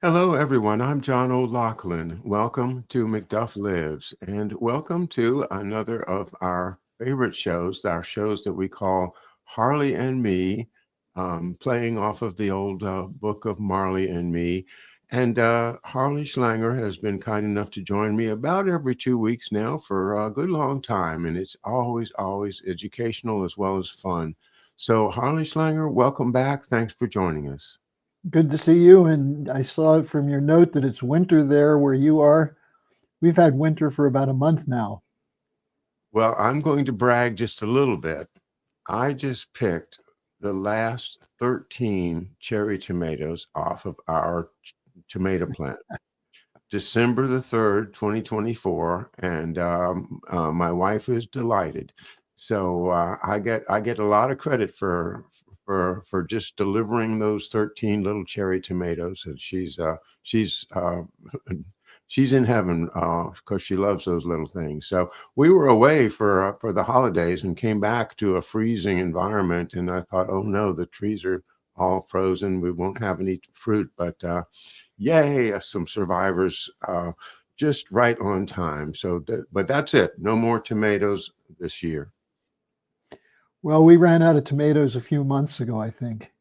Hello, everyone. I'm John O'Loughlin. Welcome to McDuff Lives, and welcome to another of our favorite shows, our shows that we call Harley and Me, playing off of the old book of Marley and Me. And Harley Schlanger has been kind enough to join me about every 2 weeks now for a good long time, and it's always educational as well as fun. So, Harley Schlanger, welcome back. Thanks for joining us. Good to see you. And I saw it from your note that it's winter there where you are. We've had winter for about a month now. Well, I'm going to brag just a little bit. I just picked the last 13 cherry tomatoes off of our tomato plant. December the 3rd, 2024, and my wife is delighted. So I get a lot of credit for just delivering those 13 little cherry tomatoes, and she's in heaven because she loves those little things. So we were away for the holidays and came back to a freezing environment, and I thought, oh no, the trees are all frozen. We won't have any fruit, but yay, some survivors just right on time. But that's it. No more tomatoes this year. Well, we ran out of tomatoes a few months ago, I think.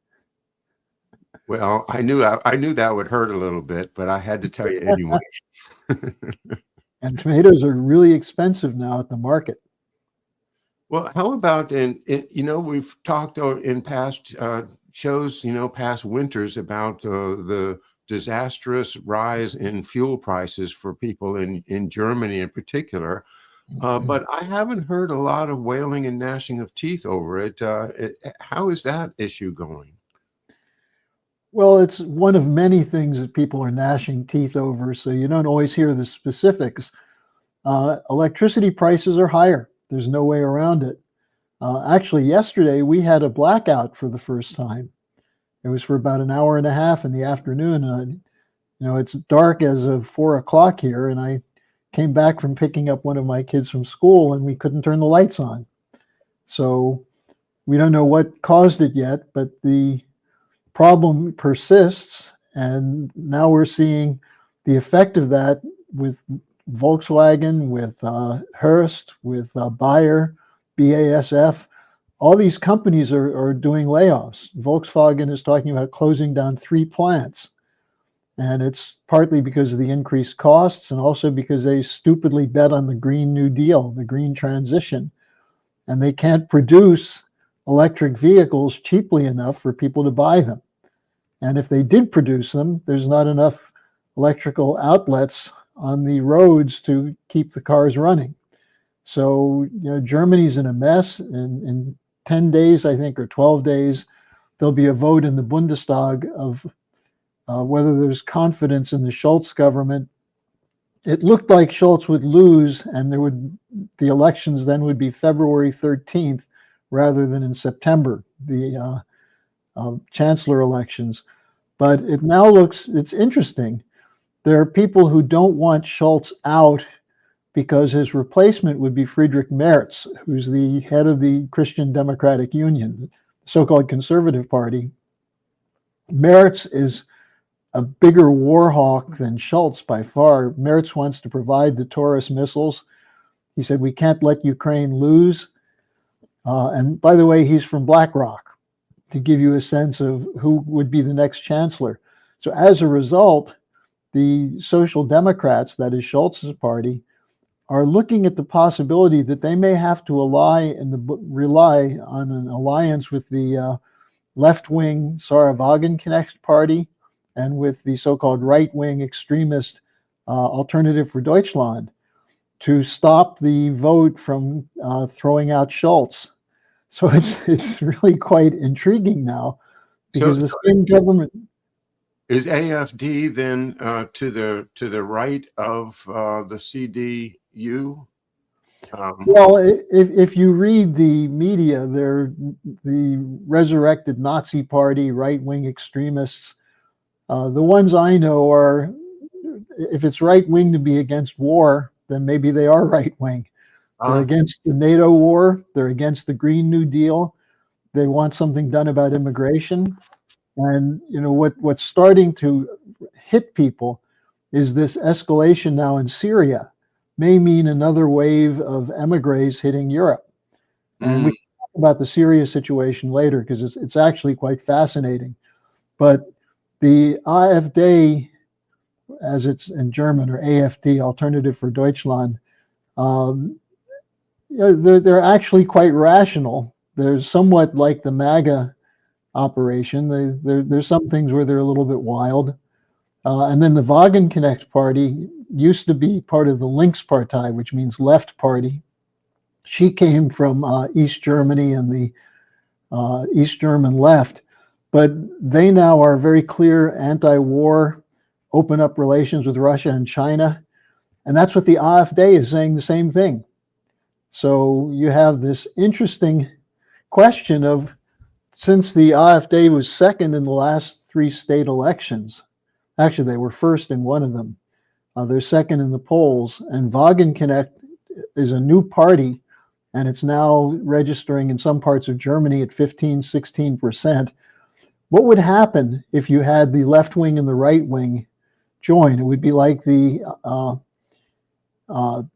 Well, I knew that would hurt a little bit, but I had to tell you anyway. And tomatoes are really expensive now at the market. Well, how about we've talked in past shows, past winters about the disastrous rise in fuel prices for people in Germany in particular. But I haven't heard a lot of wailing and gnashing of teeth over it. How is that issue going? Well, it's one of many things that people are gnashing teeth over, so you don't always hear the specifics. Electricity prices are higher. There's no way around it. Actually, yesterday we had a blackout for the first time. It was for about an hour and a half in the afternoon. It's dark as of 4 o'clock here, and I came back from picking up one of my kids from school, and we couldn't turn the lights on. So we don't know what caused it yet, but the problem persists, and now we're seeing the effect of that with Volkswagen, with Hearst, with Bayer, BASF. All these companies are doing layoffs. Volkswagen is talking about closing down 3 plants. And it's partly because of the increased costs and also because they stupidly bet on the Green New Deal, the green transition. And they can't produce electric vehicles cheaply enough for people to buy them. And if they did produce them, there's not enough electrical outlets on the roads to keep the cars running. So, Germany's in a mess. In 10 days, I think, or 12 days, there'll be a vote in the Bundestag of whether there's confidence in the Schultz government. It looked like Schultz would lose, and the elections then would be February 13th rather than in September, the chancellor elections. But it's interesting. There are people who don't want Schultz out because his replacement would be Friedrich Merz, who's the head of the Christian Democratic Union, the so-called Conservative Party. Merz is a bigger war hawk than Schultz by far. Merz wants to provide the Taurus missiles. He said, we can't let Ukraine lose. And by the way, he's from BlackRock, to give you a sense of who would be the next chancellor. So as a result, the Social Democrats, that is Schultz's party, are looking at the possibility that they may have to rely on an alliance with the left-wing Sarah Wagenknecht party and with the so-called right-wing extremist Alternative for Deutschland to stop the vote from throwing out Schultz. So it's really quite intriguing now, because the same government is AFD then to the right of the CDU. Well, if you read the media, they're the resurrected Nazi party, right-wing extremists. The ones I know are, if it's right-wing to be against war, then maybe they are right-wing. They're against the NATO war. They're against the Green New Deal. They want something done about immigration. And what's starting to hit people is this escalation now in Syria may mean another wave of emigres hitting Europe. And we Mm, can talk about the Syria situation later because it's actually quite fascinating. But the AfD, as it's in German, or AfD, Alternative for Deutschland, um, they're actually quite rational. They're somewhat like the MAGA operation. There's some things where they're a little bit wild. And then the Wagenknecht Party used to be part of the Linkspartei, which means left party. She came from East Germany and the East German left, but they now are very clear anti-war, open up relations with Russia and China. And that's what the AfD is saying, the same thing. So you have this interesting question of, since the AfD was second in the last 3 state elections, actually they were first in one of them, they're second in the polls, and Wagenknecht is a new party, and it's now registering in some parts of Germany at 15, 16%. What would happen if you had the left wing and the right wing join? It would be like the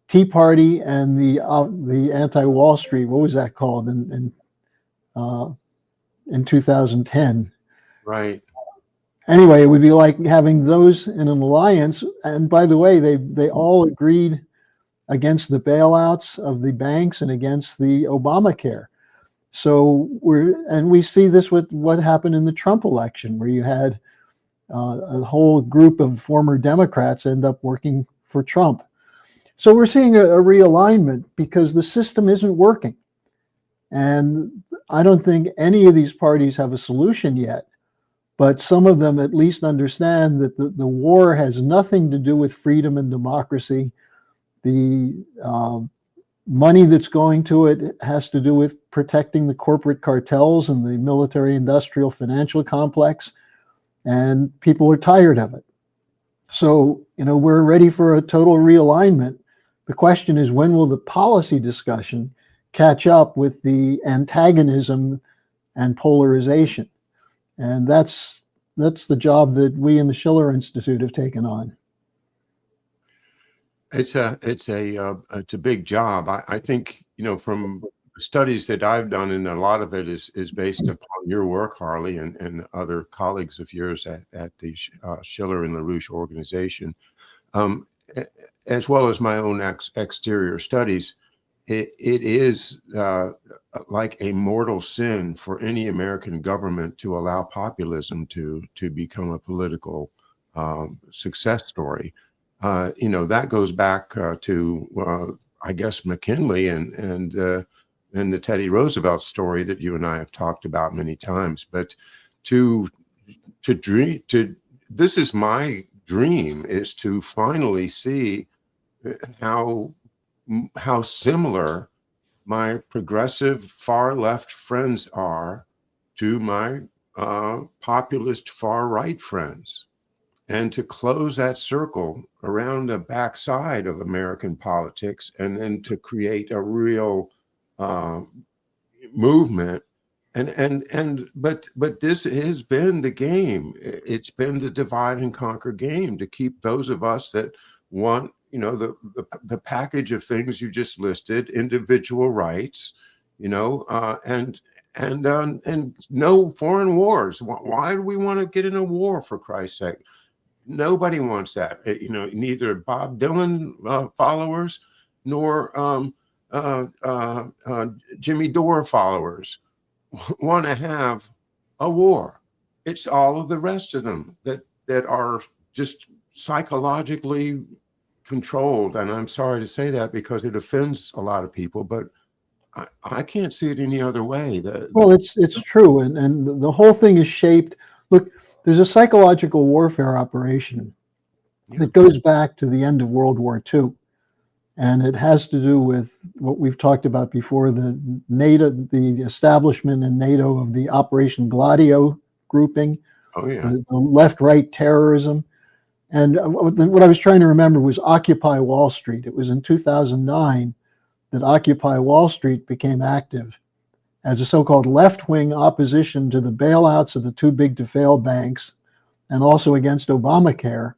Tea Party and the anti-Wall Street. What was that called in 2010? right. Anyway, it would be like having those in an alliance. And by the way, they all agreed against the bailouts of the banks and against the Obamacare. So we see this with what happened in the Trump election, where you had a whole group of former Democrats end up working for Trump. So we're seeing a realignment because the system isn't working. And I don't think any of these parties have a solution yet, but some of them at least understand that the war has nothing to do with freedom and democracy. The money that's going to it has to do with protecting the corporate cartels and the military industrial financial complex, and people are tired of it. So, we're ready for a total realignment. The question is, when will the policy discussion catch up with the antagonism and polarization? And that's the job that we in the Schiller Institute have taken on. It's a big job. I think, from studies that I've done, and a lot of it is based upon your work, Harley, and other colleagues of yours at the Schiller and LaRouche organization, um, as well as my own exterior studies. It is like a mortal sin for any American government to allow populism to become a political success story. That goes back to I guess McKinley and the Teddy Roosevelt story that you and I have talked about many times. But to dream this is my dream, is to finally see how similar my progressive far left friends are to my populist far right friends, and to close that circle around the backside of American politics, and then to create a real uh, movement. But this has been the game. It's been the divide and conquer game, to keep those of us that want, the package of things you just listed, individual rights, and no foreign wars. Why do we want to get in a war, for Christ's sake? Nobody wants that. Neither Bob Dylan followers nor Jimmy Dore followers want to have a war. It's all of the rest of them that are just psychologically controlled. And I'm sorry to say that because it offends a lot of people, but I can't see it any other way. Well, it's true, and the whole thing is shaped. Look, there's a psychological warfare operation that goes back to the end of World War II, and it has to do with what we've talked about before: the NATO, the establishment in NATO of the Operation Gladio grouping, Oh yeah, the left-right terrorism. And what I was trying to remember was Occupy Wall Street. It was in 2009 that Occupy Wall Street became active. as a so-called left-wing opposition to the bailouts of the too big to fail banks and also against Obamacare.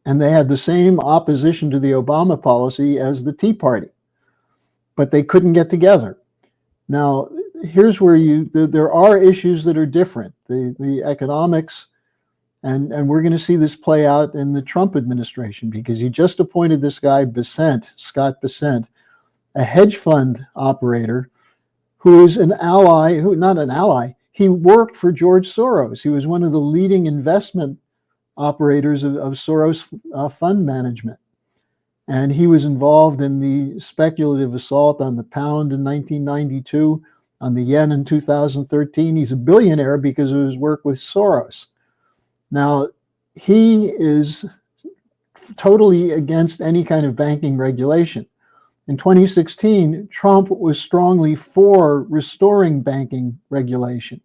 And they had the same opposition to the Obama policy as the Tea Party, but they couldn't get together. Now, here's where there are issues that are different. The economics, and we're going to see this play out in the Trump administration, because he just appointed this guy, Scott Bessent, a hedge fund operator who is an ally, not an ally, he worked for George Soros. He was one of the leading investment operators of Soros fund management. And he was involved in the speculative assault on the pound in 1992, on the yen in 2013. He's a billionaire because of his work with Soros. Now, he is totally against any kind of banking regulation. In 2016, Trump was strongly for restoring banking regulation.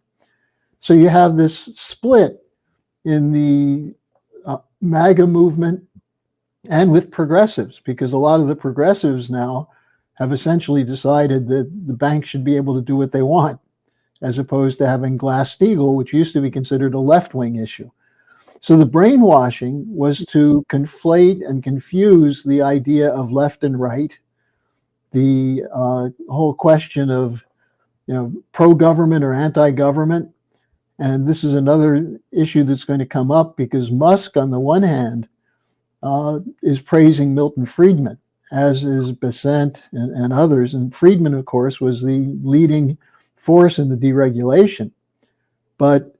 So you have this split in the MAGA movement and with progressives, because a lot of the progressives now have essentially decided that the banks should be able to do what they want, as opposed to having Glass-Steagall, which used to be considered a left-wing issue. So the brainwashing was to conflate and confuse the idea of left and right, the whole question of pro-government or anti-government. And this is another issue that's going to come up, because Musk, on the one hand, is praising Milton Friedman, as is Bessent and others. And Friedman, of course, was the leading force in the deregulation. But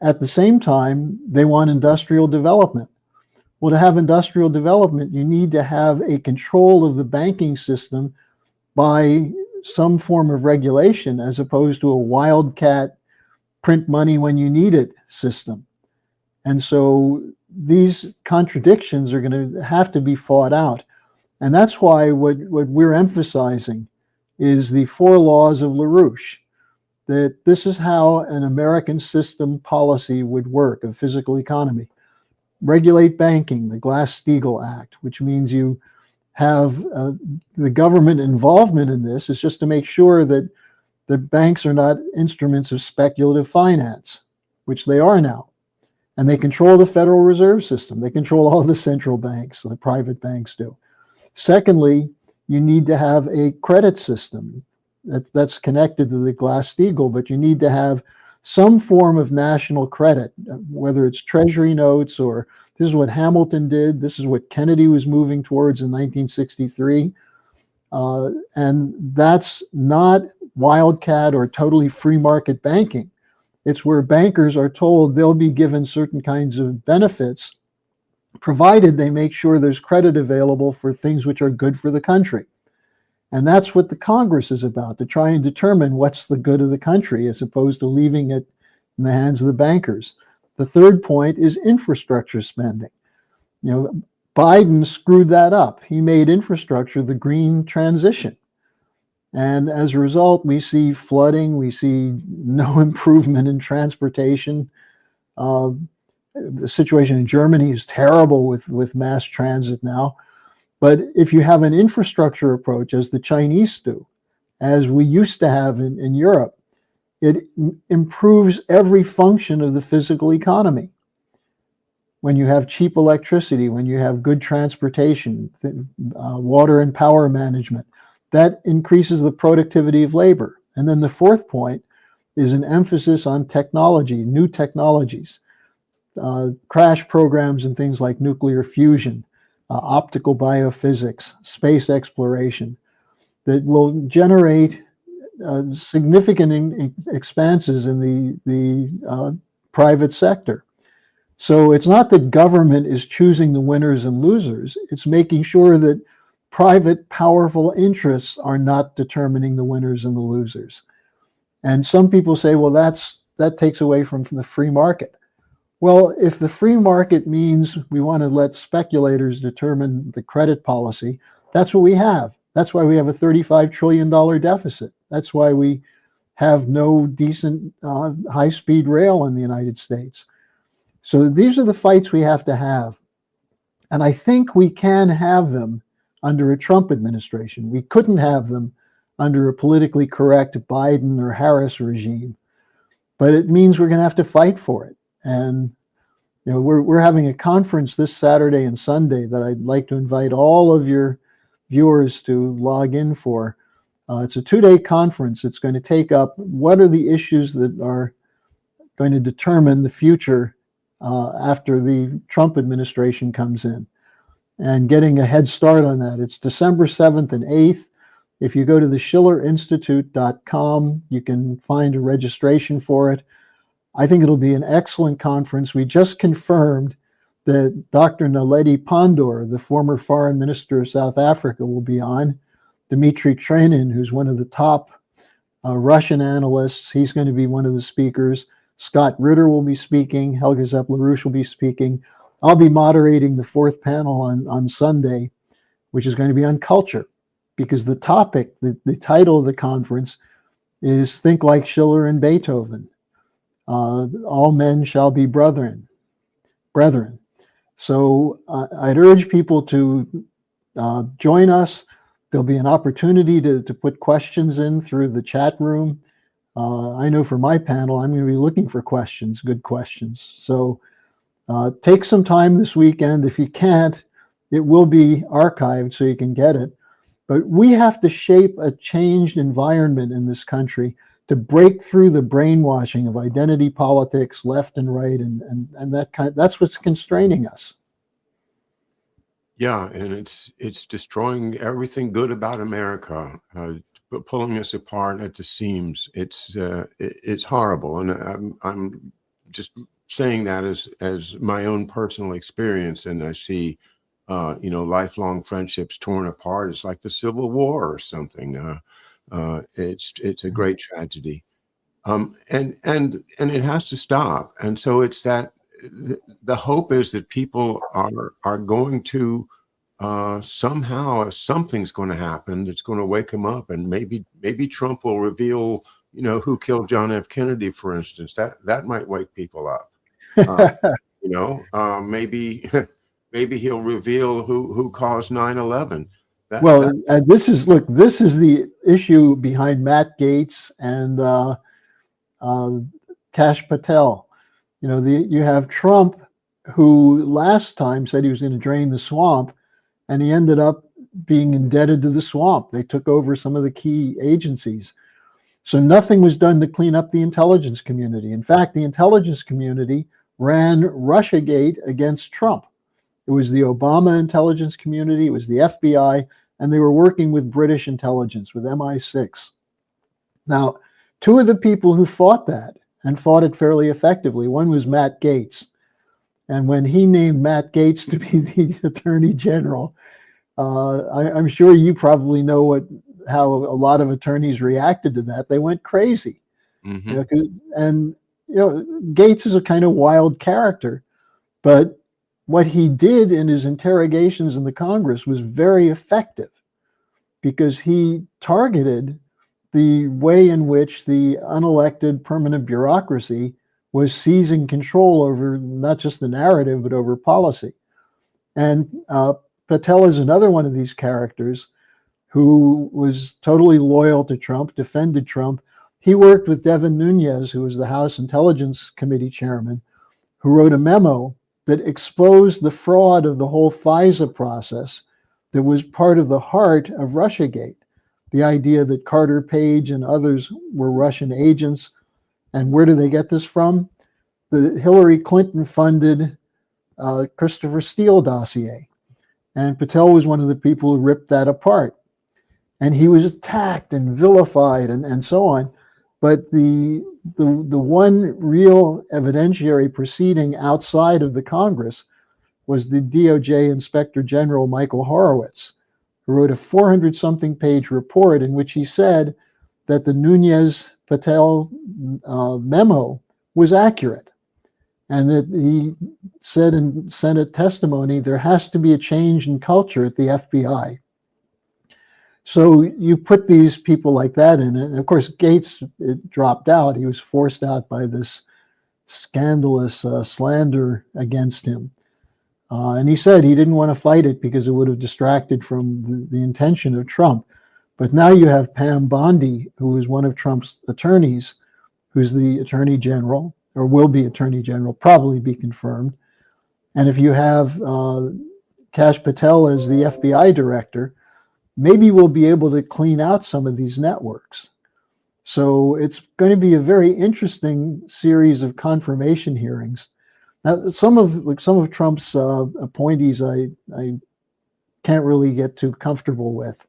at the same time, they want industrial development. Well, to have industrial development, you need to have a control of the banking system by some form of regulation, as opposed to a wildcat print money when you need it system. And so these contradictions are going to have to be fought out. And that's why what we're emphasizing is the 4 laws of LaRouche, that this is how an American system policy would work, of physical economy. Regulate banking, the Glass-Steagall Act, which means you have the government involvement in this is just to make sure that the banks are not instruments of speculative finance, which they are now. And they control the Federal Reserve System. They control all the central banks, the private banks do. Secondly, you need to have a credit system that's connected to the Glass-Steagall, but you need to have some form of national credit, whether it's treasury notes, or this is what Hamilton did, this is what Kennedy was moving towards in 1963. And that's not wildcat or totally free market banking. It's where bankers are told they'll be given certain kinds of benefits, provided they make sure there's credit available for things which are good for the country. And that's what the Congress is about, to try and determine what's the good of the country, as opposed to leaving it in the hands of the bankers. The third point is infrastructure spending. Biden screwed that up. He made infrastructure the green transition. And as a result, we see flooding, we see no improvement in transportation. The situation in Germany is terrible with mass transit now. But if you have an infrastructure approach, as the Chinese do, as we used to have in Europe, it improves every function of the physical economy. When you have cheap electricity, when you have good transportation, water and power management, that increases the productivity of labor. And then the fourth point is an emphasis on technology, new technologies, crash programs and things like nuclear fusion, optical biophysics, space exploration, that will generate significant expanses in the private sector. So it's not that government is choosing the winners and losers, it's making sure that private powerful interests are not determining the winners and the losers. And some people say, well, that takes away from the free market. Well, if the free market means we want to let speculators determine the credit policy, that's what we have. That's why we have a $35 trillion deficit. That's why we have no decent high-speed rail in the United States. So these are the fights we have to have. And I think we can have them under a Trump administration. We couldn't have them under a politically correct Biden or Harris regime. But it means we're going to have to fight for it. And we're having a conference this Saturday and Sunday that I'd like to invite all of your viewers to log in for. It's a 2-day conference. It's going to take up what are the issues that are going to determine the future after the Trump administration comes in, and getting a head start on that. It's December 7th and 8th. If you go to the schillerinstitute.com, you can find a registration for it. I think it'll be an excellent conference. We just confirmed that Dr. Naledi Pandor, the former foreign minister of South Africa, will be on. Dmitry Trenin, who's one of the top Russian analysts, he's going to be one of the speakers. Scott Ritter will be speaking. Helga Zepp-LaRouche will be speaking. I'll be moderating the 4th panel on Sunday, which is going to be on culture, because the topic, the title of the conference is Think Like Schiller and Beethoven. All men shall be brethren. So I'd urge people to join us. There'll be an opportunity to put questions in through the chat room. I know for my panel, I'm going to be looking for questions, good questions. So take some time this weekend. If you can't, it will be archived so you can get it. But we have to shape a changed environment in this country to break through the brainwashing of identity politics, left and right, and that's what's constraining us. Yeah, and it's destroying everything good about America, pulling us apart at the seams. It's horrible, and I'm just saying that as my own personal experience, and I see lifelong friendships torn apart. It's like the Civil War or something. It's a great tragedy, and it has to stop. And so it's that the hope is that people are going to somehow something's going to happen that's going to wake them up, and maybe Trump will reveal who killed John F. Kennedy, for instance. That might wake people up. Maybe he'll reveal who caused 9/11. This is the issue behind Matt Gaetz and Kash Patel. You have Trump, who last time said he was going to drain the swamp, and he ended up being indebted to the swamp. They took over some of the key agencies. So nothing was done to clean up the intelligence community. In fact, the intelligence community ran Russiagate against Trump. It was the Obama intelligence community, it was the FBI, and they were working with British intelligence, with MI6. Now, two of the people who fought that, and fought it fairly effectively, one was Matt Gaetz. And when he named Matt Gaetz to be the Attorney General, I'm sure you probably know how a lot of attorneys reacted to that. They went crazy. Mm-hmm. Gaetz is a kind of wild character, but what he did in his interrogations in the Congress was very effective, because he targeted the way in which the unelected permanent bureaucracy was seizing control over not just the narrative, but over policy. And Patel is another one of these characters who was totally loyal to Trump, defended Trump. He worked with Devin Nunes, who was the House Intelligence Committee chairman, who wrote a memo that exposed the fraud of the whole FISA process that was part of the heart of Russiagate. The idea that Carter Page and others were Russian agents. And where do they get this from? The Hillary Clinton funded Christopher Steele dossier. And Patel was one of the people who ripped that apart. And he was attacked and vilified and so on. But the one real evidentiary proceeding outside of the Congress was the DOJ Inspector General Michael Horowitz, who wrote a 400-something page report in which he said that the Nunes-Patel memo was accurate, and that he said in Senate testimony, there has to be a change in culture at the FBI. So you put these people like that in it. And of course, Gaetz dropped out. He was forced out by this scandalous slander against him. And he said he didn't want to fight it because it would have distracted from the intention of Trump. But now you have Pam Bondi, who is one of Trump's attorneys, who's the attorney general, or will be attorney general, probably be confirmed. And if you have Kash Patel as the FBI director, maybe we'll be able to clean out some of these networks. So it's going to be a very interesting series of confirmation hearings. Now, some of Trump's appointees, I can't really get too comfortable with,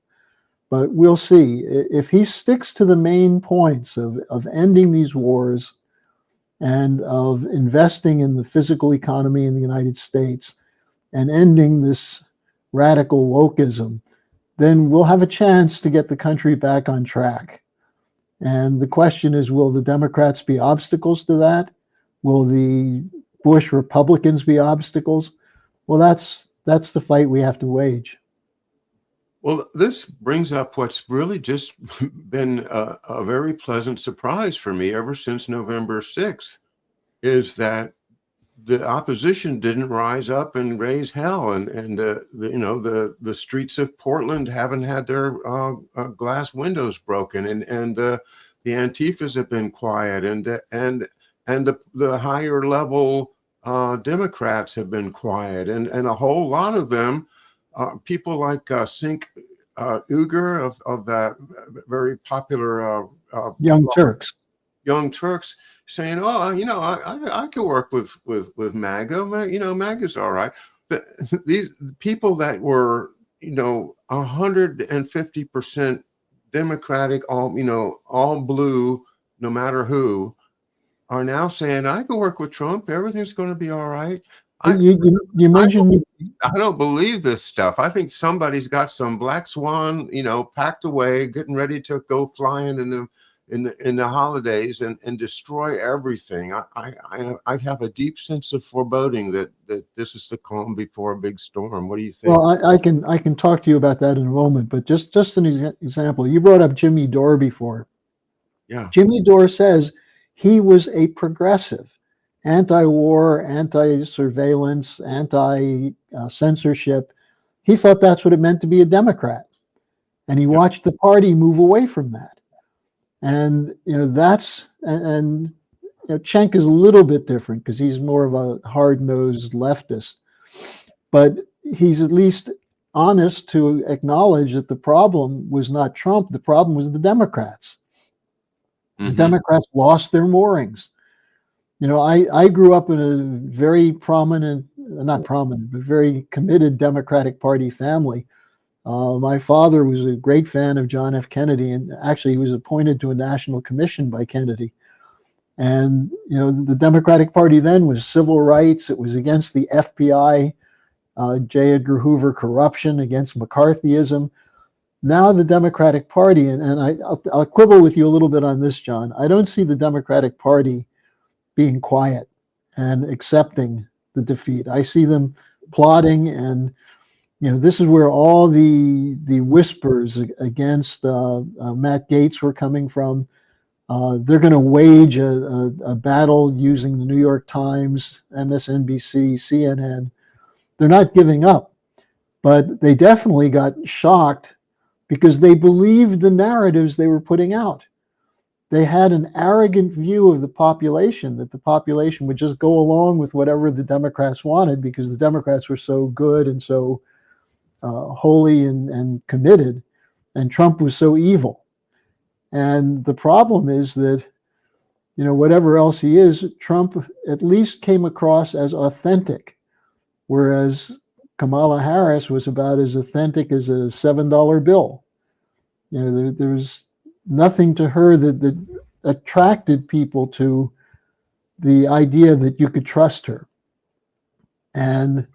but we'll see. If he sticks to the main points of ending these wars and of investing in the physical economy in the United States and ending this radical wokeism, then we'll have a chance to get the country back on track. And the question is, will the Democrats be obstacles to that? Will the Bush Republicans be obstacles? Well, that's the fight we have to wage. Well, this brings up what's really just been a very pleasant surprise for me ever since November 6th, is that the opposition didn't rise up and raise hell, and the streets of Portland haven't had their glass windows broken, and the Antifas have been quiet, and the higher level Democrats have been quiet, and a whole lot of them, people like Sink Uyghur of that very popular Young Turks. Young Turks, saying, "Oh, I can work with MAGA. MAGA's all right." But these people that were 150% Democratic, all blue, no matter who, are now saying, "I can work with Trump. Everything's going to be all right." You mentioned. I don't believe this stuff. I think somebody's got some black swan, packed away, getting ready to go flying in the holidays and destroy everything. I have a deep sense of foreboding that this is the calm before a big storm. What do you think? Well, I can talk to you about that in a moment, but just an example. You brought up Jimmy Dore before. Yeah. Jimmy Dore says he was a progressive, anti-war, anti-surveillance, anti-censorship. He thought that's what it meant to be a Democrat, and he watched the party move away from that. And Cenk is a little bit different because he's more of a hard-nosed leftist, but he's at least honest to acknowledge that the problem was not Trump. The problem was the Democrats. The Democrats lost their moorings. I grew up in a very not prominent, but very committed Democratic Party family. My father was a great fan of John F. Kennedy, and actually he was appointed to a national commission by Kennedy. And, the Democratic Party then was civil rights. It was against the FBI, J. Edgar Hoover corruption, against McCarthyism. Now the Democratic Party, and I'll quibble with you a little bit on this, John. I don't see the Democratic Party being quiet and accepting the defeat. I see them plotting, and this is where all the whispers against Matt Gaetz were coming from. They're going to wage a battle using the New York Times, MSNBC, CNN. They're not giving up, but they definitely got shocked because they believed the narratives they were putting out. They had an arrogant view of the population, that the population would just go along with whatever the Democrats wanted because the Democrats were so good and so holy and committed, and Trump was so evil. And the problem is that, whatever else he is, Trump at least came across as authentic, whereas Kamala Harris was about as authentic as a $7 bill. There was nothing to her that attracted people to the idea that you could trust her. And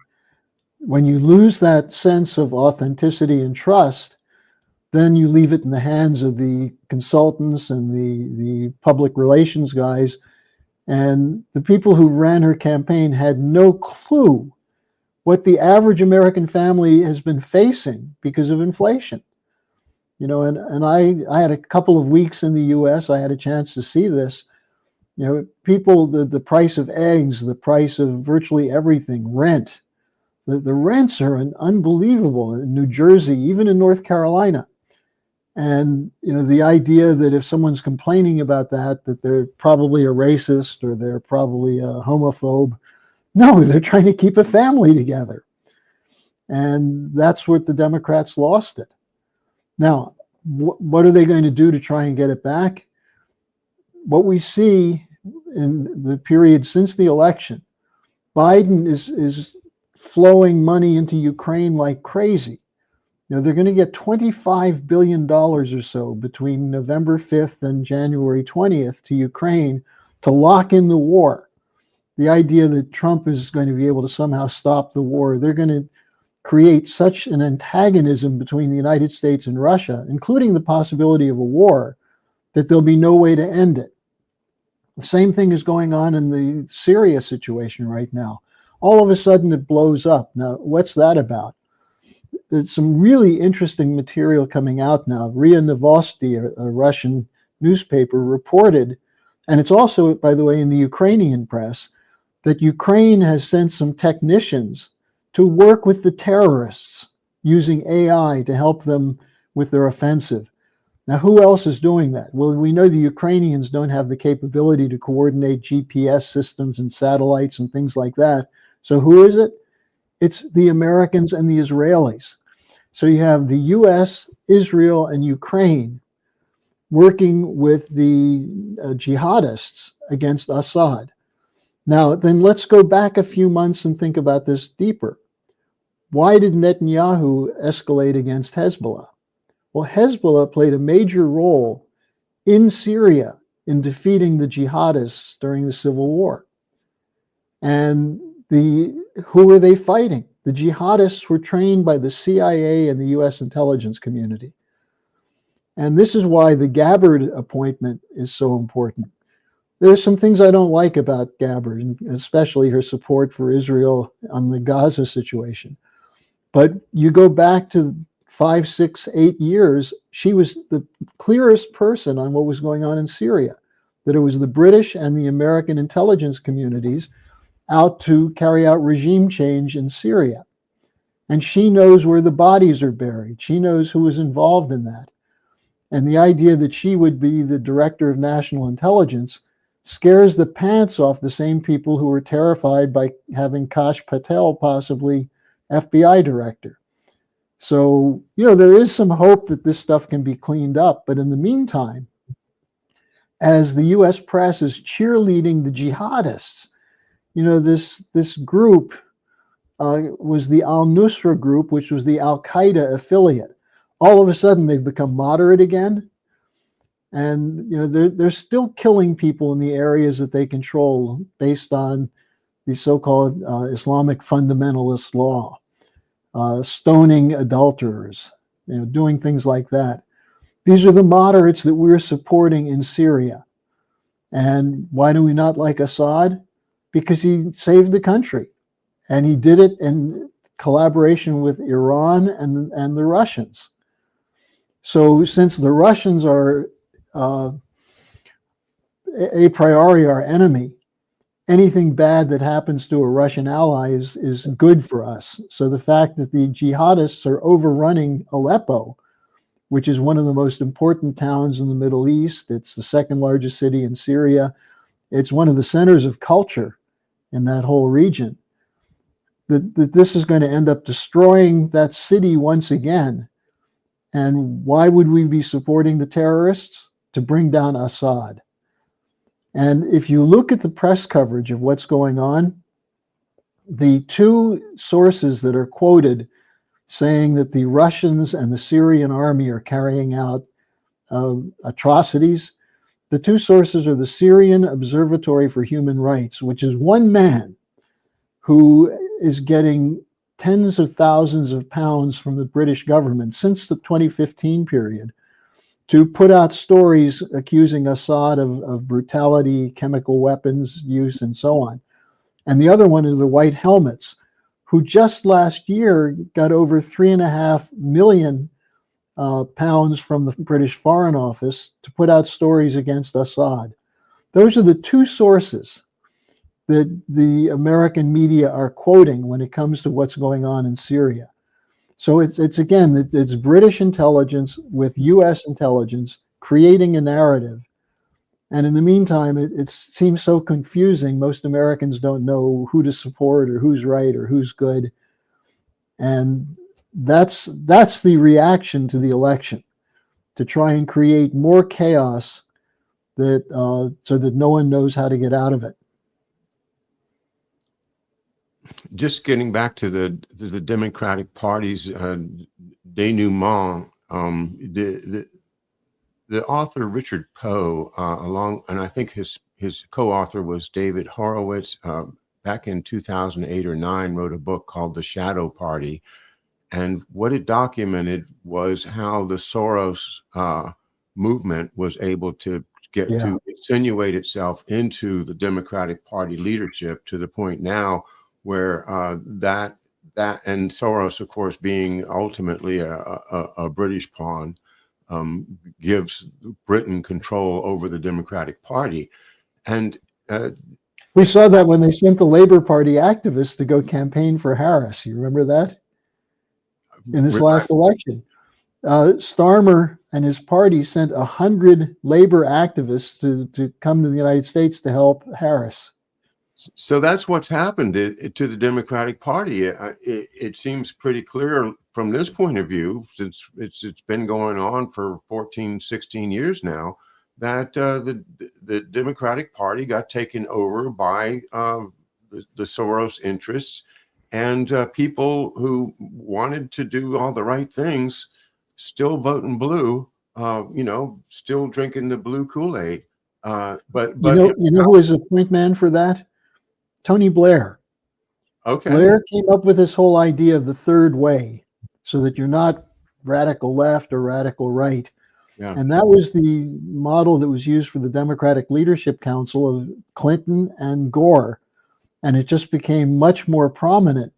when you lose that sense of authenticity and trust, then you leave it in the hands of the consultants and the public relations guys. And the people who ran her campaign had no clue what the average American family has been facing because of inflation. And I had a couple of weeks in the US, I had a chance to see this. People, the price of eggs, the price of virtually everything, rent. The rents are unbelievable in New Jersey, even in North Carolina. And the idea that if someone's complaining about that they're probably a racist or they're probably a homophobe. No, they're trying to keep a family together. And that's what the Democrats lost it. Now, what are they going to do to try and get it back? What we see in the period since the election, Biden is flowing money into Ukraine like crazy. They're going to get $25 billion or so between November 5th and January 20th to Ukraine to lock in the war. The idea that Trump is going to be able to somehow stop the war, they're going to create such an antagonism between the United States and Russia, including the possibility of a war, that there'll be no way to end it. The same thing is going on in the Syria situation right now. All of a sudden it blows up. Now, what's that about? There's some really interesting material coming out now. RIA Novosti, a Russian newspaper, reported, and it's also, by the way, in the Ukrainian press, that Ukraine has sent some technicians to work with the terrorists using AI to help them with their offensive. Now, who else is doing that? Well, we know the Ukrainians don't have the capability to coordinate GPS systems and satellites and things like that. So who is it? It's the Americans and the Israelis. So you have the US, Israel, and Ukraine working with the jihadists against Assad. Now, then let's go back a few months and think about this deeper. Why did Netanyahu escalate against Hezbollah? Well, Hezbollah played a major role in Syria in defeating the jihadists during the civil war. And who were they fighting? The jihadists were trained by the CIA and the US intelligence community. And this is why the Gabbard appointment is so important. There's some things I don't like about Gabbard, especially her support for Israel on the Gaza situation. But you go back to 5, 6, 8 years, she was the clearest person on what was going on in Syria, that it was the British and the American intelligence communities out to carry out regime change in Syria. And she knows where the bodies are buried. She knows who was involved in that. And the idea that she would be the director of national intelligence scares the pants off the same people who were terrified by having Kash Patel possibly FBI director. So, there is some hope that this stuff can be cleaned up. But in the meantime, as the US press is cheerleading the jihadists, this group was the al-Nusra group, which was the al-Qaeda affiliate. All of a sudden, they've become moderate again. And, they're still killing people in the areas that they control based on the so-called Islamic fundamentalist law, stoning adulterers, doing things like that. These are the moderates that we're supporting in Syria. And why do we not like Assad? Because he saved the country. And he did it in collaboration with Iran and the Russians. So since the Russians are a priori our enemy, anything bad that happens to a Russian ally is good for us. So the fact that the jihadists are overrunning Aleppo, which is one of the most important towns in the Middle East, it's the second largest city in Syria, it's one of the centers of culture in that whole region, that this is going to end up destroying that city once again. And why would we be supporting the terrorists? To bring down Assad. And if you look at the press coverage of what's going on, the two sources that are quoted saying that the Russians and the Syrian army are carrying out atrocities, the two sources are the Syrian Observatory for Human Rights, which is one man who is getting tens of thousands of pounds from the British government since the 2015 period to put out stories accusing Assad of brutality, chemical weapons use, and so on. And the other one is the White Helmets, who just last year got over 3.5 million pounds from the British Foreign Office to put out stories against Assad. Those are the two sources that the American media are quoting when it comes to what's going on in Syria. So it's again, it's British intelligence with U.S. intelligence creating a narrative. And in the meantime, it seems so confusing. Most Americans don't know who to support or who's right or who's good. And that's the reaction to the election, to try and create more chaos that so that no one knows how to get out of it. Just getting back to the Democratic Party's denouement, the author Richard Poe, and I think his co-author was David Horowitz, back in 2008 or 9, wrote a book called The Shadow Party. And what it documented was how the Soros movement was able to get to insinuate itself into the Democratic Party leadership, to the point now where that and Soros, of course, being ultimately a British pawn, gives Britain control over the Democratic Party. And we saw that when they sent the Labor Party activists to go campaign for Harris. You remember that? In this last election, Starmer and his party sent 100 labor activists to come to the United States to help Harris. So that's what's happened to the Democratic Party. It seems pretty clear from this point of view, since it's been going on for 14, 16 years now, that the Democratic Party got taken over by the Soros interests. And people who wanted to do all the right things still voting blue, still drinking the blue Kool-Aid. But you know who is a point man for that? Tony Blair. Okay. Blair came up with this whole idea of the third way, so that you're not radical left or radical right. Yeah. And that was the model that was used for the Democratic Leadership Council of Clinton and Gore. And it just became much more prominent.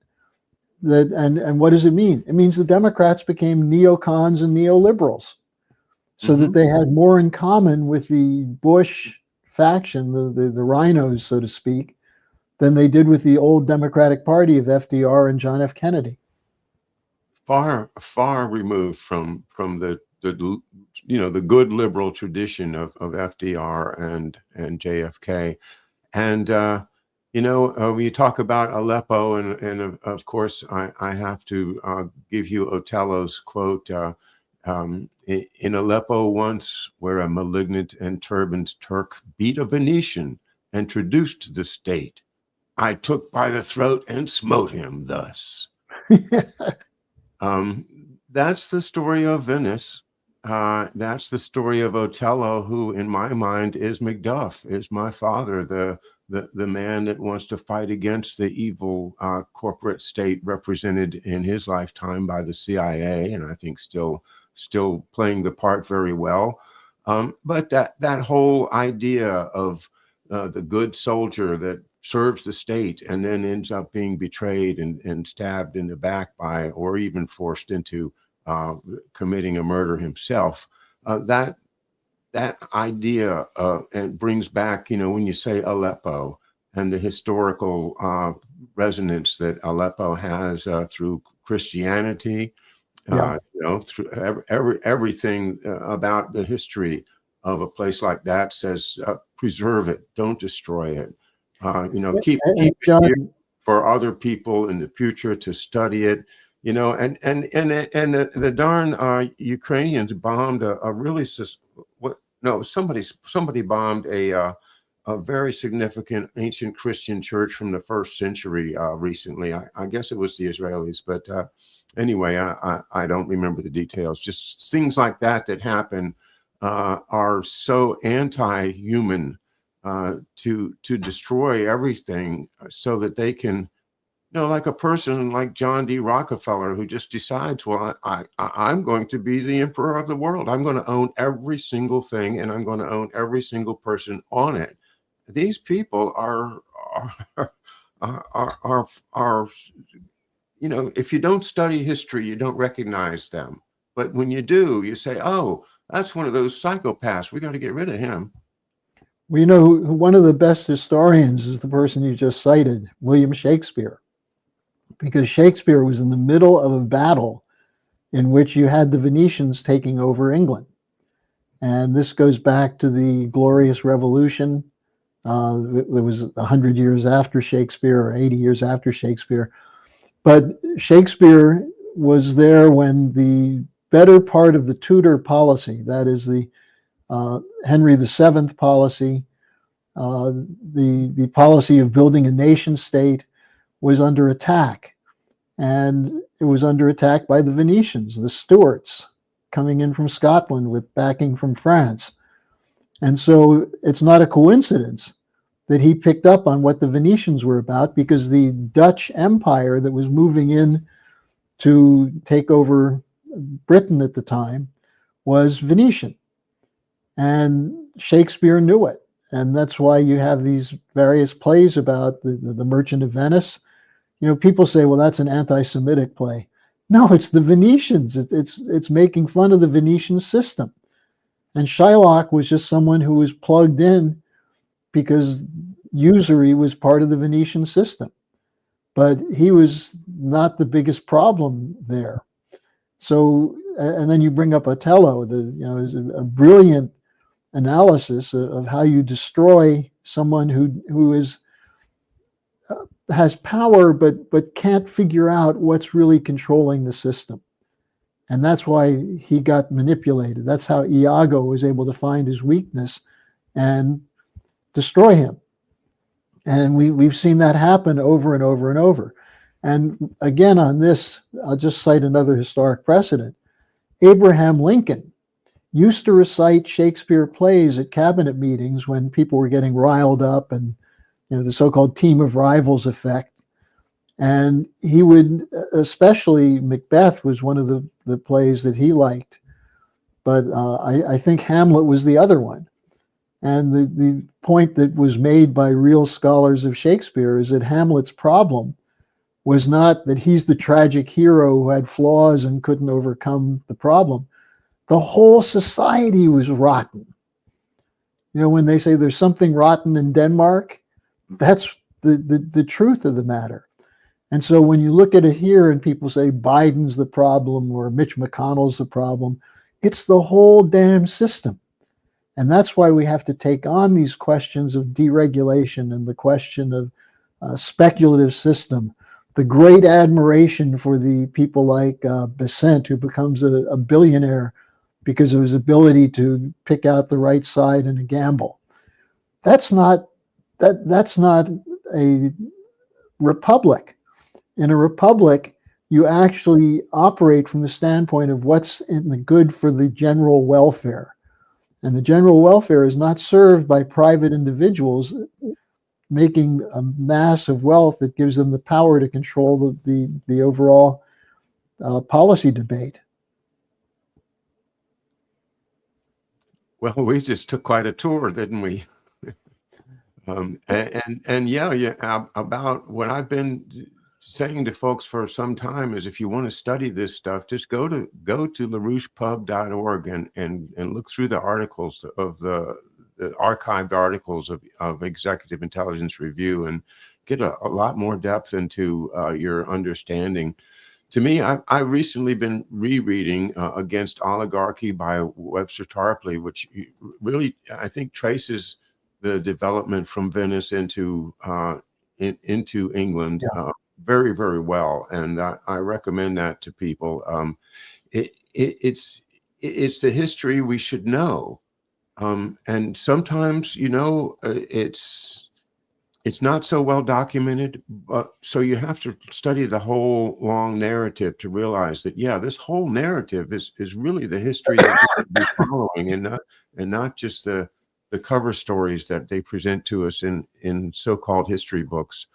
And what does it mean? It means the Democrats became neocons and neoliberals, so that they had more in common with the Bush faction, the rhinos, so to speak, than they did with the old Democratic Party of FDR and John F. Kennedy. Far removed from the good liberal tradition of FDR and JFK. And when you talk about Aleppo, and of course, I have to give you Otello's quote, in Aleppo once, where a malignant and turbaned Turk beat a Venetian and traduced the state, I took by the throat and smote him thus. That's the story of Venice. That's the story of Otello, who in my mind is Macduff, is my father, the man that wants to fight against the evil corporate state represented in his lifetime by the CIA, and I think still playing the part very well. But that whole idea of the good soldier that serves the state and then ends up being betrayed and stabbed in the back by, or even forced into committing a murder himself, that idea and brings back, when you say Aleppo and the historical resonance that Aleppo has through Christianity, through everything about the history of a place like that says, preserve it, don't destroy it. Keep it here for other people in the future to study it. And the darn Ukrainians bombed somebody bombed a very significant ancient Christian church from the 1st century recently. I guess it was the Israelis, but anyway, I don't remember the details. Just things like that happen are so anti-human to destroy everything so that they can, like a person like John D. Rockefeller, who just decides, well, I'm going to be the emperor of the world. I'm going to own every single thing, and I'm going to own every single person on it. These people are if you don't study history, you don't recognize them. But when you do, you say, oh, that's one of those psychopaths. We got to get rid of him. Well, one of the best historians is the person you just cited, William Shakespeare, because Shakespeare was in the middle of a battle in which you had the Venetians taking over England. And this goes back to the Glorious Revolution. It was 100 years after Shakespeare or 80 years after Shakespeare. But Shakespeare was there when the better part of the Tudor policy, that is the Henry VII policy, the policy of building a nation state, was under attack. And it was under attack by the Venetians, the Stuarts, coming in from Scotland with backing from France. And so it's not a coincidence that he picked up on what the Venetians were about, because the Dutch Empire that was moving in to take over Britain at the time was Venetian. And Shakespeare knew it. And that's why you have these various plays about the Merchant of Venice. You know, people say, well, that's an anti-Semitic play. No, it's the Venetians. It's making fun of the Venetian system. And Shylock was just someone who was plugged in because usury was part of the Venetian system. But he was not the biggest problem there. So, and then you bring up Othello, is a brilliant analysis of how you destroy someone who is has power but can't figure out what's really controlling the system. And that's why he got manipulated. That's how Iago was able to find his weakness and destroy him. And we've seen that happen over and over and over. And again, on this, I'll just cite another historic precedent. Abraham Lincoln used to recite Shakespeare plays at cabinet meetings when people were getting riled up, and the so-called team of rivals effect. And he would, especially Macbeth was one of the plays that he liked. But I think Hamlet was the other one. And the point that was made by real scholars of Shakespeare is that Hamlet's problem was not that he's the tragic hero who had flaws and couldn't overcome the problem. The whole society was rotten. When they say there's something rotten in Denmark, that's the truth of the matter. And so when you look at it here and people say Biden's the problem or Mitch McConnell's the problem, it's the whole damn system. And that's why we have to take on these questions of deregulation and the question of speculative system, the great admiration for the people like Besant, who becomes a billionaire because of his ability to pick out the right side in a gamble. That's not a republic. In a republic, you actually operate from the standpoint of what's in the good for the general welfare. And the general welfare is not served by private individuals making a mass of wealth that gives them the power to control the overall policy debate. Well, we just took quite a tour, didn't we? About what I've been saying to folks for some time is, if you want to study this stuff, just go to larouchepub.org and look through the articles of the archived articles of Executive Intelligence Review and get a lot more depth into your understanding. To me, I've recently been rereading Against Oligarchy by Webster Tarpley, which really, I think, traces the development from Venice into England very, very well. And I recommend that to people. It's the history we should know. And sometimes, it's not so well documented, but so you have to study the whole long narrative to realize that, this whole narrative is really the history that we should be following, and not just the cover stories that they present to us in so-called history books.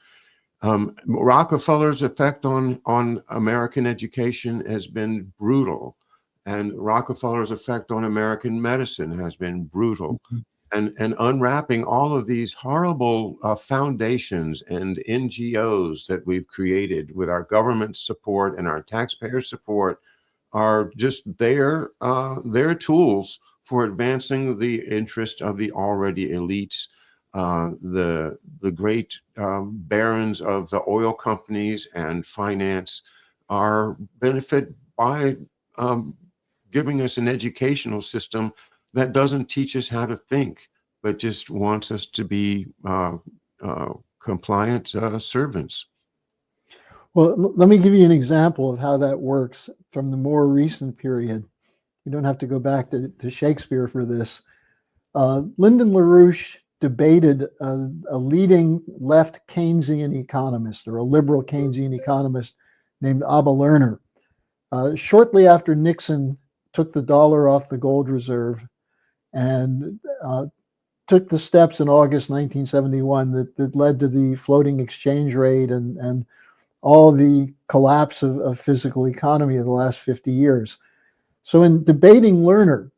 Rockefeller's effect on American education has been brutal, and Rockefeller's effect on American medicine has been brutal. Mm-hmm. And unwrapping all of these horrible foundations and NGOs that we've created with our government support and our taxpayer support are just their tools for advancing the interest of the already elites, the great barons of the oil companies and finance are benefit by giving us an educational system that doesn't teach us how to think, but just wants us to be compliant servants. Well, let me give you an example of how that works from the more recent period. You don't have to go back to Shakespeare for this. Lyndon LaRouche debated a leading left Keynesian economist, or a liberal Keynesian economist named Abba Lerner. Shortly after Nixon took the dollar off the gold reserve and took the steps in August 1971 that led to the floating exchange rate and all the collapse of physical economy of the last 50 years. So in debating Lerner,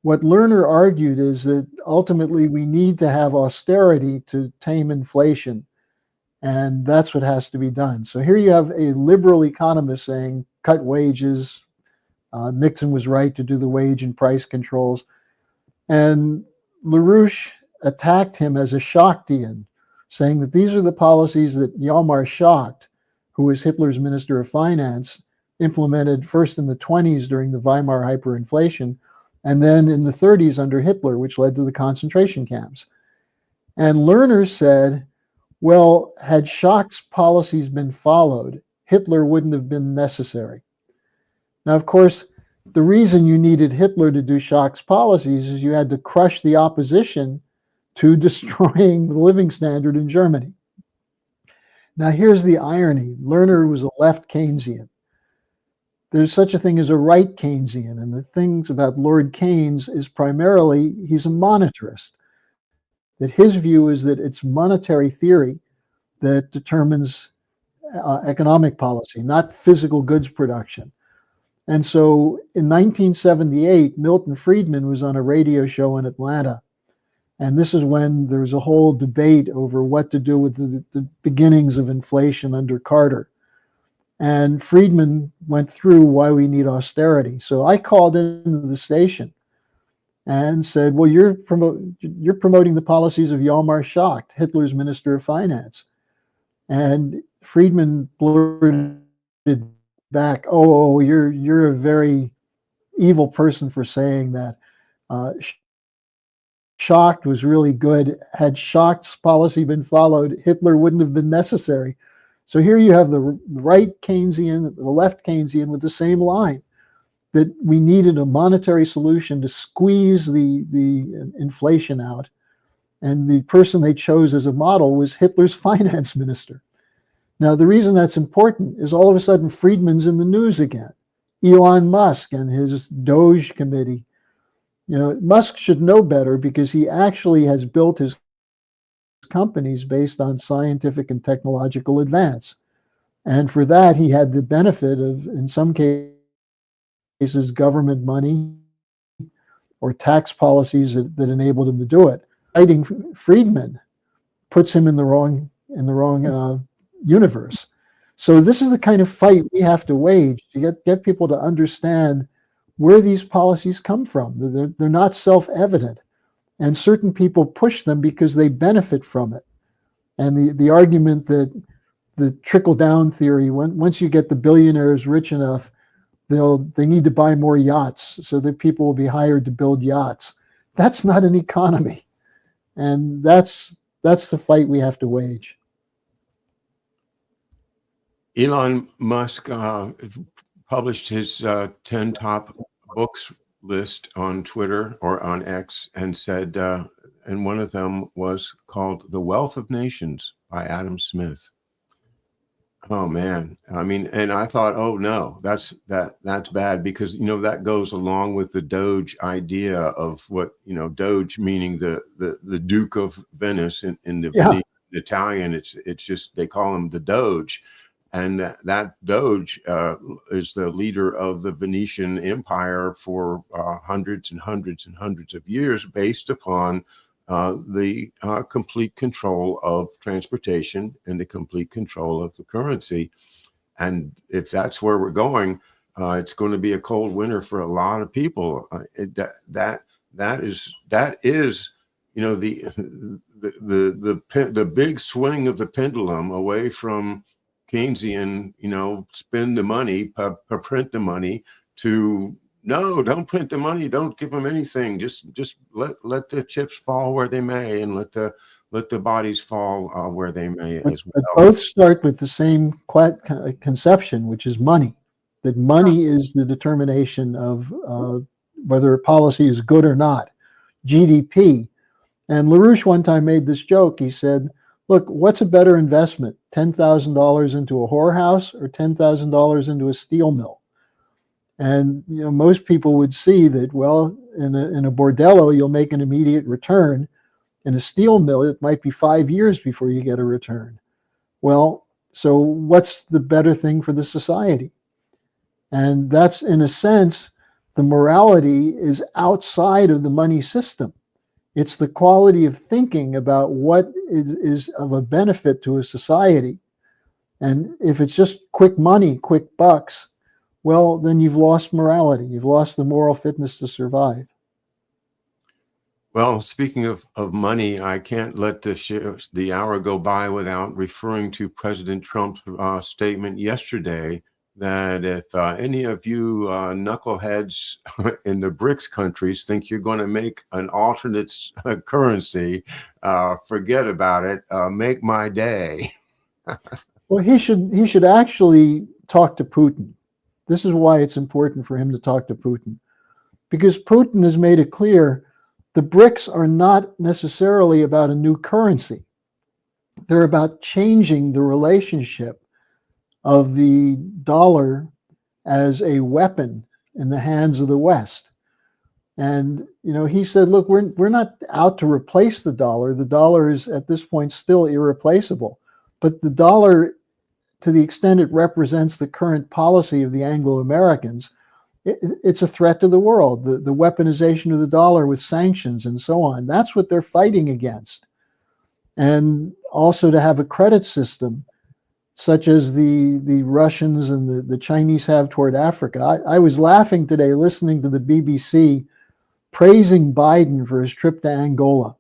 what Lerner argued is that ultimately we need to have austerity to tame inflation, and that's what has to be done. So here you have a liberal economist saying cut wages. Nixon was right to do the wage and price controls. And LaRouche attacked him as a Schachtian, saying that these are the policies that Hjalmar Schacht, who was Hitler's Minister of Finance, implemented first in the 20s during the Weimar hyperinflation, and then in the 30s under Hitler, which led to the concentration camps. And Lerner said, well, had Schacht's policies been followed, Hitler wouldn't have been necessary. Now, of course, the reason you needed Hitler to do Schacht's policies is you had to crush the opposition to destroying the living standard in Germany. Now, here's the irony. Lerner was a left Keynesian. There's such a thing as a right Keynesian, and the things about Lord Keynes is primarily he's a monetarist. That his view is that it's monetary theory that determines economic policy, not physical goods production. And so in 1978, Milton Friedman was on a radio show in Atlanta. And this is when there was a whole debate over what to do with the beginnings of inflation under Carter. And Friedman went through why we need austerity. So I called into the station and said, well, you're promoting the policies of Hjalmar Schacht, Hitler's Minister of Finance. And Friedman blurted back, oh, you're a very evil person for saying that. Schacht was really good. Had Schacht's policy been followed, Hitler wouldn't have been necessary. So here you have the right Keynesian, the left Keynesian with the same line, that we needed a monetary solution to squeeze the inflation out. And the person they chose as a model was Hitler's finance minister. Now, the reason that's important is all of a sudden Friedman's in the news again. Elon Musk and his Doge committee. You know, Musk should know better because he actually has built his companies based on scientific and technological advance. And for that, he had the benefit of, in some cases, government money or tax policies that enabled him to do it. Fighting Friedman puts him in the wrong universe. So this is the kind of fight we have to wage to get people to understand where these policies come from. They're not self-evident. And certain people push them because they benefit from it. And the argument that the trickle-down theory, once you get the billionaires rich enough, they need to buy more yachts so that people will be hired to build yachts. That's not an economy. And that's the fight we have to wage. Elon Musk published his 10 top books list on Twitter or on X and said, and one of them was called The Wealth of Nations by Adam Smith. Oh man. I mean, and I thought, oh no, that's bad because, you know, that goes along with the Doge idea of what, you know, Doge meaning the Duke of Venice in the Venetian Italian. It's just, they call him the Doge. And that Doge is the leader of the Venetian Empire for hundreds and hundreds and hundreds of years, based upon the complete control of transportation and the complete control of the currency. And if that's where we're going, it's going to be a cold winter for a lot of people. That is, you know, the big swing of the pendulum away from Keynesian, you know, spend the money, print the money, to no, don't print the money, don't give them anything, just let the chips fall where they may, and let the bodies fall where they may But, as but well. both start with the same conception, which is money. That money is the determination of whether a policy is good or not. GDP. And LaRouche one time made this joke. He said, look, what's a better investment? $10,000 into a whorehouse or $10,000 into a steel mill? And most people would see that, well, in a bordello, you'll make an immediate return. In a steel mill, it might be 5 years before you get a return. Well, so what's the better thing for the society? And that's, in a sense, the morality is outside of the money system. It's the quality of thinking about what is of a benefit to a society. And if it's just quick money, quick bucks, well, then you've lost morality. You've lost the moral fitness to survive. Well, speaking of money, I can't let the hour go by without referring to President Trump's statement yesterday that if any of you knuckleheads in the BRICS countries think you're going to make an alternate currency, forget about it. Make my day. Well, he should actually talk to Putin. This is why it's important for him to talk to Putin, because Putin has made it clear the BRICS are not necessarily about a new currency. They're about changing the relationship of the dollar as a weapon in the hands of the West. And he said, look, we're not out to replace the dollar. The dollar is at this point still irreplaceable. But the dollar, to the extent it represents the current policy of the Anglo-Americans, it's a threat to the world, the weaponization of the dollar with sanctions and so on. That's what they're fighting against. And also to have a credit system such as the Russians and the Chinese have toward Africa. I was laughing today listening to the BBC praising Biden for his trip to Angola,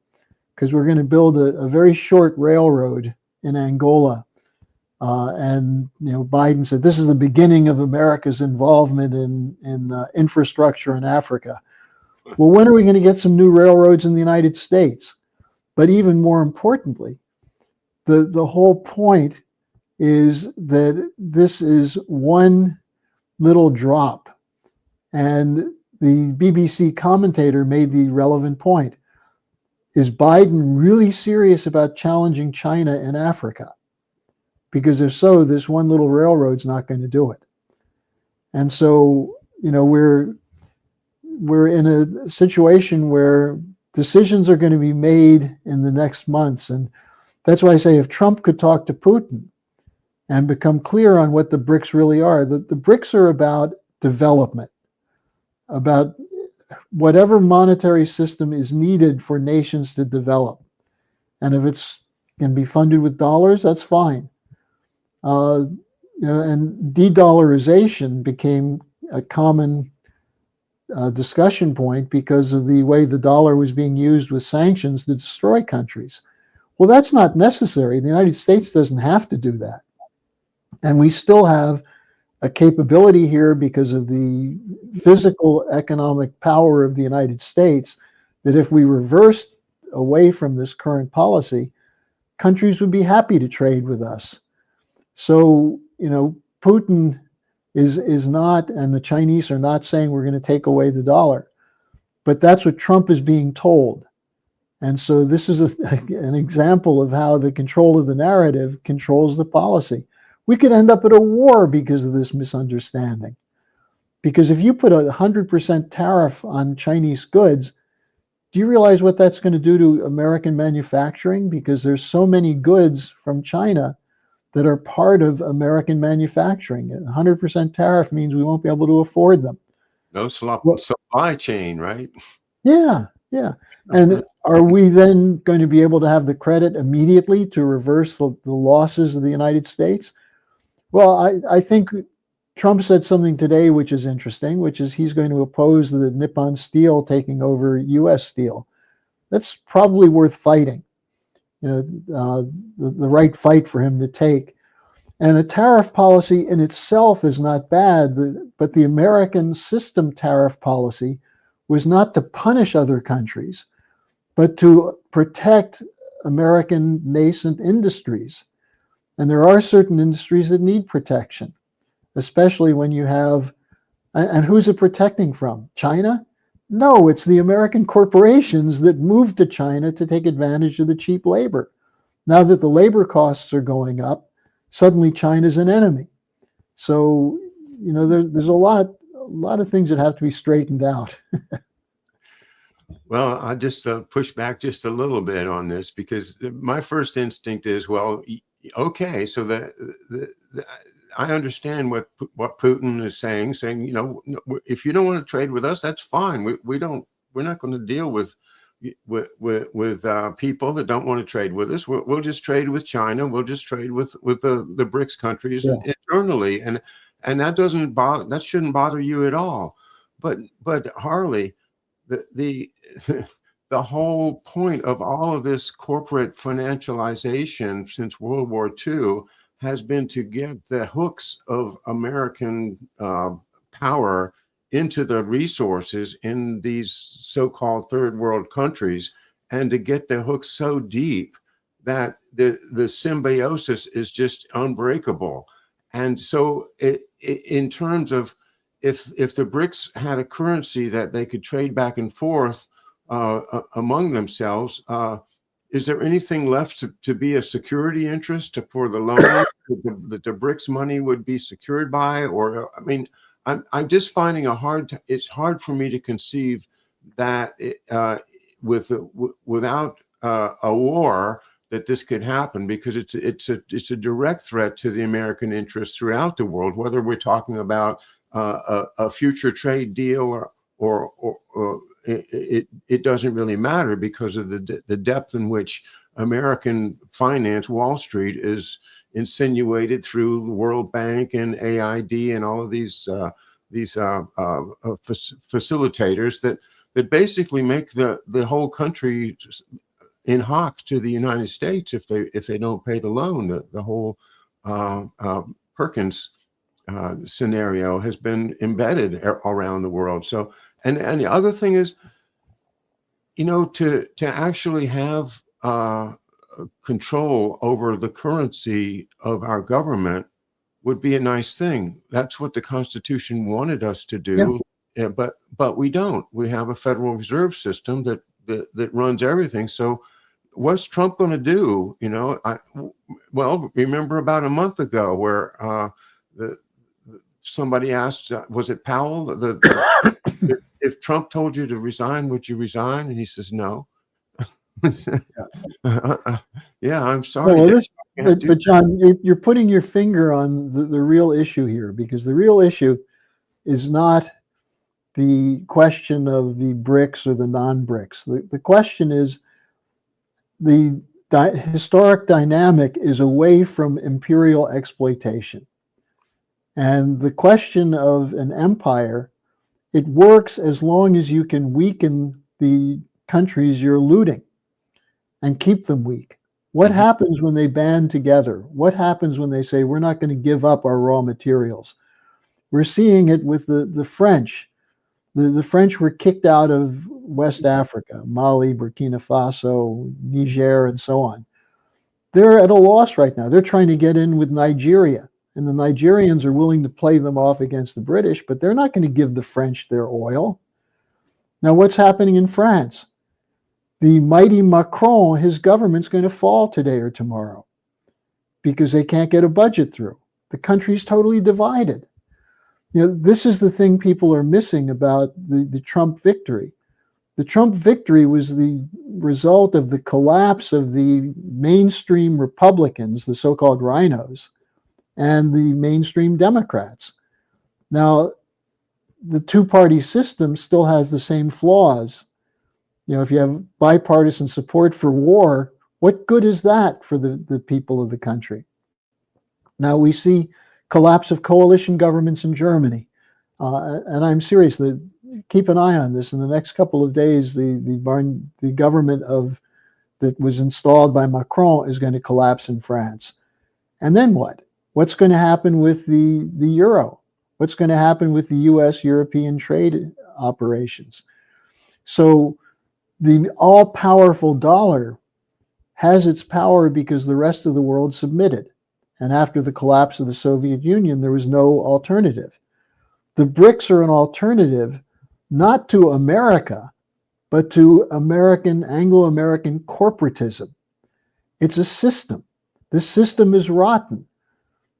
because we're going to build a very short railroad in Angola. And Biden said this is the beginning of America's involvement in infrastructure in Africa. Well, when are we going to get some new railroads in the United States? But even more importantly, the whole point is that this is one little drop. And the BBC commentator made the relevant point. Is Biden really serious about challenging China in Africa? Because if so, this one little railroad's not going to do it. And so, we're in a situation where decisions are going to be made in the next months. And that's why I say if Trump could talk to Putin and become clear on what the BRICS really are, the BRICS are about development, about whatever monetary system is needed for nations to develop. And if it's can be funded with dollars, that's fine. And de-dollarization became a common discussion point because of the way the dollar was being used with sanctions to destroy countries. Well, that's not necessary. The United States doesn't have to do that. And we still have a capability here because of the physical economic power of the United States that if we reversed away from this current policy, countries would be happy to trade with us. So, Putin is not, and the Chinese are not saying we're going to take away the dollar, but that's what Trump is being told. And so this is an example of how the control of the narrative controls the policy. We could end up at a war because of this misunderstanding. Because if you put a 100% tariff on Chinese goods, do you realize what that's going to do to American manufacturing? Because there's so many goods from China that are part of American manufacturing. A 100% tariff means we won't be able to afford them. No supply chain, right? Yeah. And are we then going to be able to have the credit immediately to reverse the losses of the United States? Well, I think Trump said something today which is interesting, which is he's going to oppose the Nippon Steel taking over U.S. Steel. That's probably worth fighting, the right fight for him to take. And a tariff policy in itself is not bad, but the American system tariff policy was not to punish other countries, but to protect American nascent industries. And there are certain industries that need protection, especially when you have, and who's it protecting from? China? No, it's the American corporations that moved to China to take advantage of the cheap labor. Now that the labor costs are going up, suddenly China's an enemy. So, there's a lot of things that have to be straightened out. Well, I just push back just a little bit on this, because my first instinct is, well, okay, so I understand what Putin is saying, if you don't want to trade with us, that's fine. We're not going to deal with people that don't want to trade with us. We'll just trade with China. We'll just trade with the BRICS countries internally, and that shouldn't bother you at all. But Harley, the the whole point of all of this corporate financialization since World War II has been to get the hooks of American power into the resources in these so-called third world countries, and to get the hooks so deep that the symbiosis is just unbreakable. And so in terms of, if the BRICS had a currency that they could trade back and forth among themselves, is there anything left to be a security interest for the loan that the BRICS money would be secured by? Or, I mean, I'm just finding it's hard for me to conceive that without a war, that this could happen, because it's a direct threat to the American interests throughout the world, whether we're talking about a future trade deal or it doesn't really matter, because of the depth in which American finance, Wall Street, is insinuated through the World Bank and AID and all of these facilitators that basically make the whole country in hock to the United States if they don't pay the loan. The whole Perkins scenario has been embedded around the world. So, and the other thing is, to actually have control over the currency of our government would be a nice thing. That's what the Constitution wanted us to do. Yeah. But we don't. We have a Federal Reserve System that runs everything. So what's Trump going to do? Well, remember about a month ago where somebody asked, was it Powell? If Trump told you to resign, would you resign? And he says, no. Yeah, I'm sorry. But John, you're putting your finger on the real issue here, because the real issue is not the question of the BRICS or the non-BRICS. The question is, the historic dynamic is away from imperial exploitation. And the question of an empire, it works as long as you can weaken the countries you're looting and keep them weak. What happens when they band together? What happens when they say, we're not going to give up our raw materials? We're seeing it with the French. The French were kicked out of West Africa, Mali, Burkina Faso, Niger, and so on. They're at a loss right now. They're trying to get in with Nigeria, and the Nigerians are willing to play them off against the British, but they're not going to give the French their oil. Now, what's happening in France? The mighty Macron, his government's going to fall today or tomorrow because they can't get a budget through. The country's totally divided. This is the thing people are missing about the Trump victory. The Trump victory was the result of the collapse of the mainstream Republicans, the so-called rhinos, and the mainstream Democrats. Now, the two-party system still has the same flaws. If you have bipartisan support for war, what good is that for the people of the country? Now we see collapse of coalition governments in Germany. And I'm serious, keep an eye on this. In the next couple of days, the government that was installed by Macron is going to collapse in France. And then what? What's going to happen with the euro? What's going to happen with the US-European trade operations? So the all-powerful dollar has its power because the rest of the world submitted. And after the collapse of the Soviet Union, there was no alternative. The BRICS are an alternative not to America, but to Anglo-American corporatism. It's a system. This system is rotten.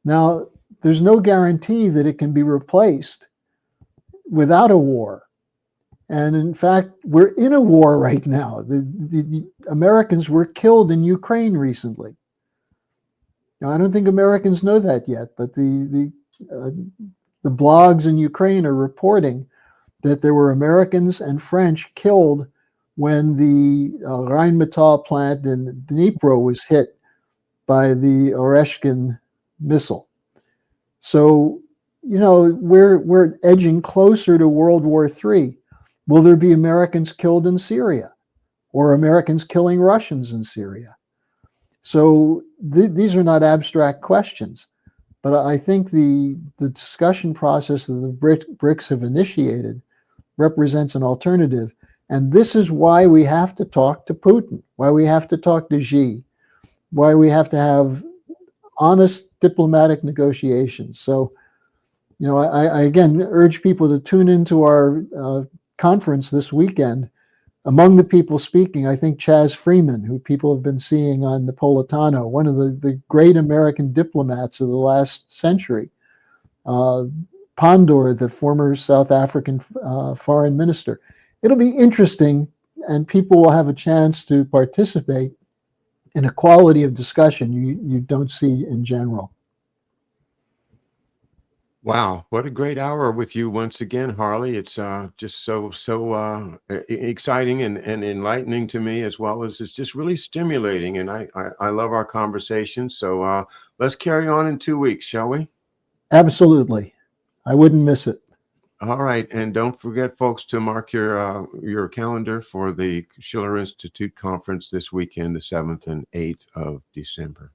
Now, there's no guarantee that it can be replaced without a war. And in fact, we're in a war right now. The Americans were killed in Ukraine recently. Now, I don't think Americans know that yet, but the blogs in Ukraine are reporting that there were Americans and French killed when the Rheinmetall plant in Dnipro was hit by the Oreshkin missile. So, we're edging closer to World War III. Will there be Americans killed in Syria or Americans killing Russians in Syria? So these are not abstract questions, but I think the discussion process that the BRICS have initiated represents an alternative. And this is why we have to talk to Putin, why we have to talk to Xi, why we have to have honest diplomatic negotiations. So, I again urge people to tune into our conference this weekend. Among the people speaking, I think Chaz Freeman, who people have been seeing on Napolitano, one of the great American diplomats of the last century. Pandor, the former South African foreign minister. It'll be interesting, and people will have a chance to participate in a quality of discussion you don't see in general. Wow, what a great hour with you once again, Harley. It's just so exciting and enlightening to me, as well as it's just really stimulating. And I love our conversation. So let's carry on in 2 weeks, shall we? Absolutely. I wouldn't miss it. All right. And don't forget, folks, to mark your calendar for the Schiller Institute conference this weekend, the 7th and 8th of December.